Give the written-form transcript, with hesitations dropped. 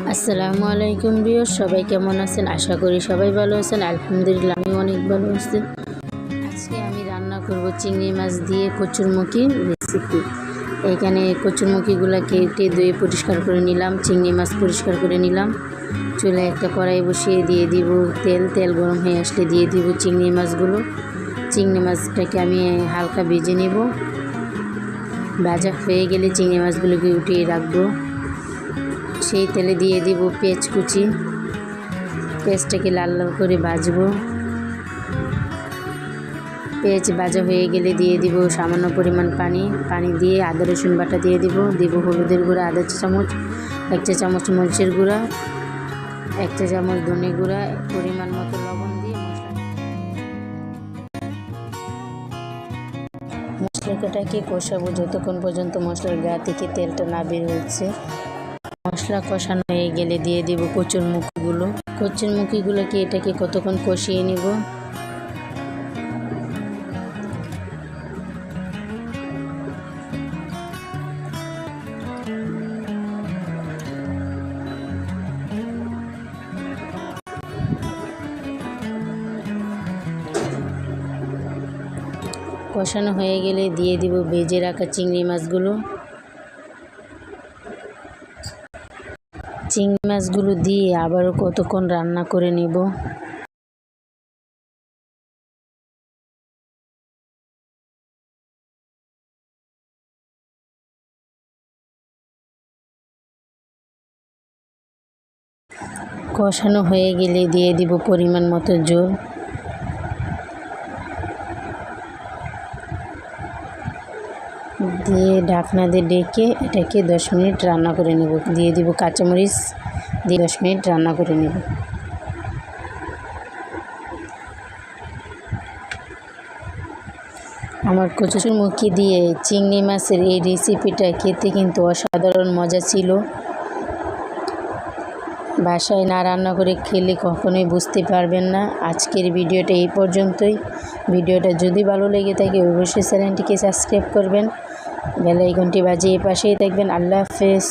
আসসালামু আলাইকুম ভিউয়ার্স, সবাই কেমন আছেন? আশা করি সবাই ভালো আছেন। আলহামদুলিল্লাহ আমি অনেক ভালো আছি। আজকে আমি রান্না করব চিংড়ি মাছ দিয়ে কচুরমুখী রেসিপি। এখানে কচুরমুখীগুলো কেটে ধুয়ে পরিষ্কার করে নিলাম, চিংড়ি মাছ পরিষ্কার করে নিলাম। চুলায় একটা কড়াই বসিয়ে দিয়ে দিব তেল গরম হয়ে আসলে দিয়ে দিব চিংড়ি মাছগুলো। চিংড়ি মাছটাকে আমি হালকা ভেজে নেব। ভাজা হয়ে গেলে চিংড়ি মাছগুলোকে উঠিয়ে রাখবো। সেই তেলে দিয়ে দিব পেঁয়াজ কুচি। পেঁয়াজটাকে লাল লাল করে ভাজবো। পেঁয়াজ ভাজা হয়ে গেলে দিয়ে দিব সামান্য পরিমাণ পানি দিয়ে আদা রসুন বাটা দিয়ে দিব হলুদের গুঁড়া আধা চা চামচ, 1 চা চামচ মরিচের গুঁড়া, 1 চা চামচ ধনে গুঁড়া, পরিমাণ মতো লবণ দিয়ে মশলাটাকে কষাবো যতক্ষণ পর্যন্ত মশলার গা থেকে তেলটা না বের হচ্ছে। মশলা কষানো হয়ে গেলে দিয়ে দিব কচুরমুখীগুলোকে এটাকে কতক্ষণ কষিয়ে নেব। কষানো হয়ে গেলে দিয়ে দিব ভেজে রাখা চিংড়ি মাছগুলো দিয়ে আবারও কতক্ষণ রান্না করে নেব। কষানো হয়ে গেলে দিয়ে দিব পরিমাণ মতো জল। দিয়ে ঢাকনা দিয়ে ডেকে এটাকে 10 মিনিট রান্না করে নেব। দিয়ে দিব কাঁচামরিচ দিয়ে 10 মিনিট রান্না করে নেব। আমার কচুরমুখী দিয়ে চিংড়ি মাছের এই রেসিপিটা খেতে কিন্তু অসাধারণ মজা ছিল। বাসায় না রান্না করে খেলে কখনোই বুঝতে পারবেন না। আজকের ভিডিওটা এই পর্যন্তই। ভিডিওটা যদি ভালো লেগে থাকে অবশ্যই চ্যানেলটিকে সাবস্ক্রাইব করবেন, বেল আইকনটি বাজিয়ে পাশেই থাকবেন। আল্লাহ হাফেজ।